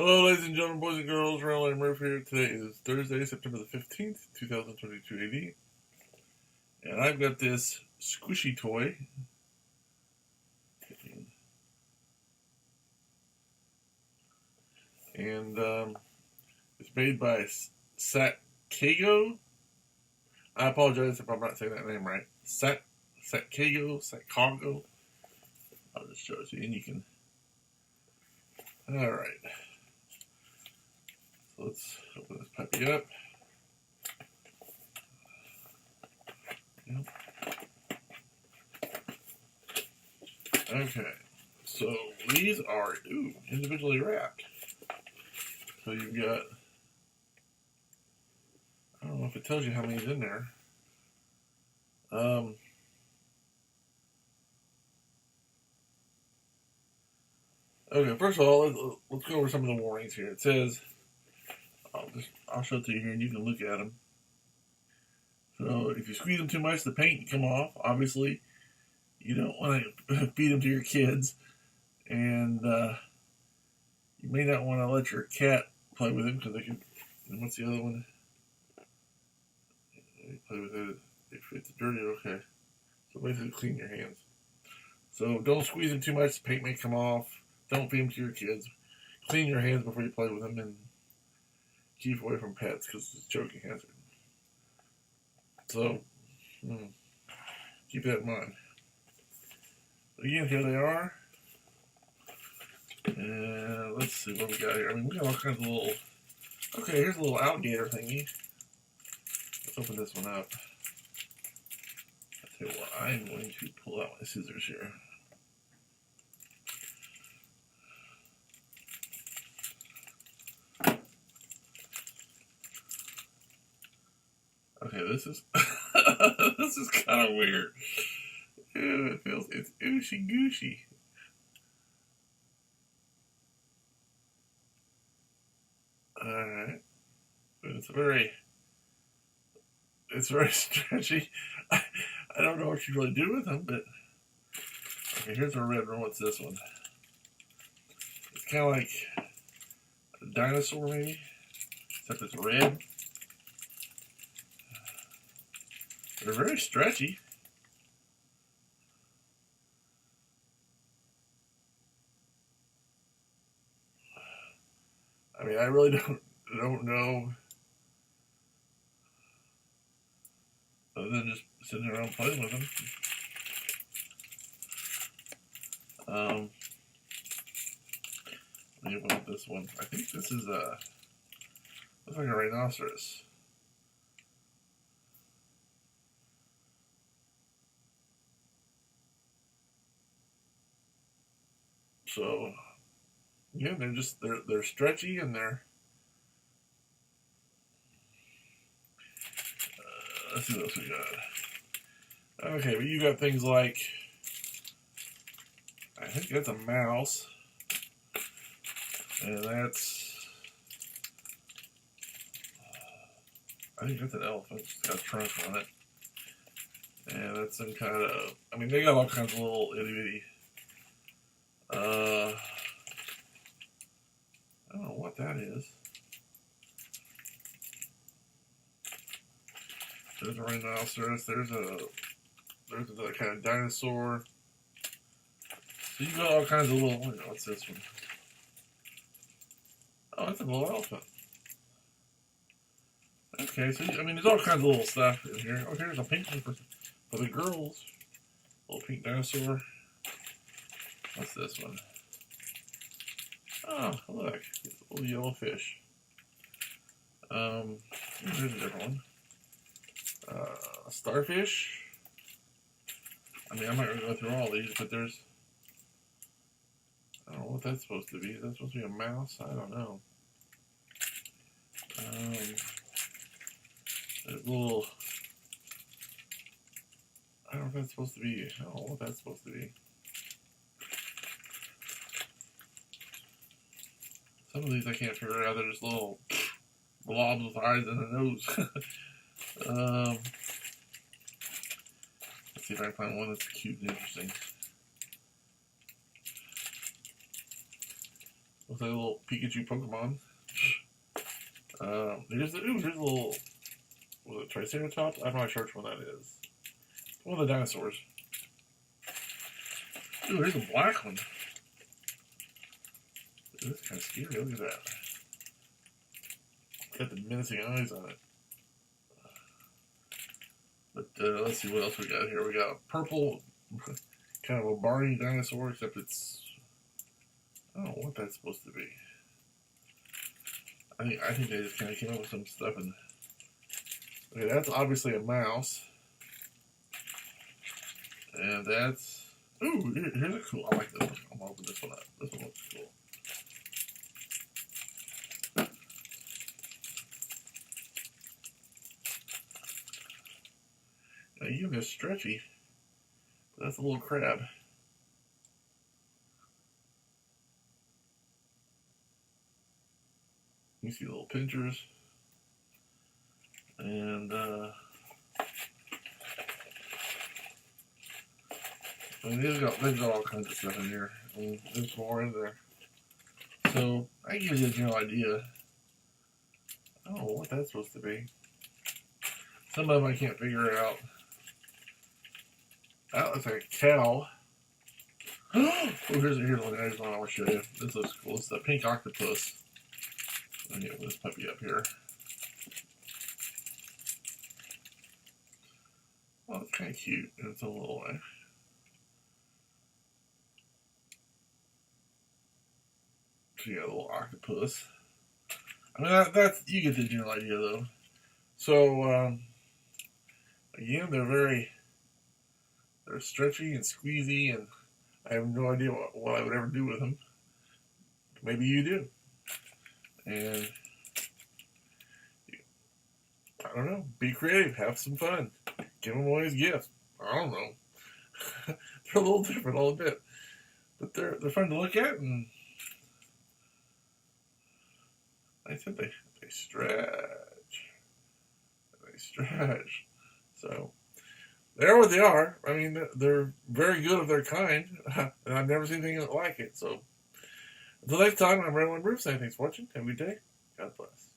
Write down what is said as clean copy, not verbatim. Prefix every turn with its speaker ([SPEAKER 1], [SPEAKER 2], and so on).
[SPEAKER 1] Hello, ladies and gentlemen, boys and girls. Ronald Murphy here. Today is Thursday, September the 15th, 2022 AD. And I've got this squishy toy. And it's made by Satkago. I apologize if I'm not saying that name right. Satkago. I'll just show it to you and you can. Alright. So let's open this puppy up. Yep. Okay, so these are individually wrapped. So you've got, I don't know if it tells you how many's in there. Okay, first of all, let's go over some of the warnings here. It says, I'll show it to you here and you can look at them. So if you squeeze them too much, the paint can come off. Obviously, you don't want to feed them to your kids, and you may not want to let your cat play with them because they can. And what's the other one? You play with it if it's dirty. Okay, so basically clean your hands. So don't squeeze them too much. The paint may come off. Don't feed them to your kids. Clean your hands before you play with them, and keep away from pets because it's choking hazard. So keep that in mind. Again, here they are. And let's see what we got here. I mean, we got all kinds of little. Okay, here's a little alligator thingy. Let's open this one up. I'll tell you what, I'm going to pull out my scissors here. Okay, this is this is kind of weird. Ew, it's ooshy gooshy. Alright. It's very stretchy. I don't know what you really do with them, but okay, here's a red one. What's this one? It's kind of like a dinosaur maybe, except it's red. They're very stretchy. I mean, I really don't know, other than just sitting around playing with them. Let me open up this one. I think this is looks like a rhinoceros. So yeah, they're stretchy and they're. Let's see what else we got. Okay, but you got things like, I think that's a mouse, and I think that's an elephant. It's got a trunk on it, and that's some kind of. I mean, they got all kinds of little itty bitty. I don't know what that is. There's a rhinoceros. There's another kind of dinosaur. So you got all kinds of little. What's this one? Oh, that's a little elephant. Okay, so I mean, there's all kinds of little stuff in here. Oh, here's a pink one for the girls. Little pink dinosaur. What's this one? Oh, look, a little yellow fish. Here's a different one. Starfish. I mean, I'm not going to go through all these, but there's. I don't know what that's supposed to be. Is that supposed to be a mouse? I don't know. There's a little. I don't know if that's supposed to be. I don't know what that's supposed to be. Some of these I can't figure out. They're just little blobs with eyes and a nose. Let's see if I can find one that's cute and interesting. Looks like a little Pikachu Pokemon. Here's a little, was it Triceratops? I'm not sure which one that is. One of the dinosaurs. Ooh, here's a black one. Ooh, that's kind of scary. Look at that. Got the menacing eyes on it. But let's see what else we got here. We got a purple, kind of a Barney dinosaur, except it's, I don't know what that's supposed to be. I think they just kind of came up with some stuff. And okay, that's obviously a mouse. And that's, ooh, here's a cool, I like this one. I'm going to open this one up. This one looks cool. Now, even it's stretchy, but that's a little crab. You see little pinchers. And, I mean, they've got all kinds of stuff in here. And there's more in there. So, I give you a general idea. I don't know what that's supposed to be. Some of them I can't figure out. That looks like a cow. Oh, here's one I want to show you. This looks cool. It's the pink octopus. Let me get this puppy up here. Oh, it's kind of cute in its own little way. So you got a little octopus. I mean, that's, you get the general idea though. So, again, they're stretchy and squeezy, and I have no idea what I would ever do with them. Maybe you do. And, I don't know, be creative, have some fun. Give them away as gifts. I don't know. They're a little different, I'll admit. But they're fun to look at, and I said they stretch. They stretch. So, they're what they are. I mean, they're very good of their kind, and I've never seen anything like it. So, until next time, I'm Raylan Bruce saying thanks for watching. Have a good day. God bless.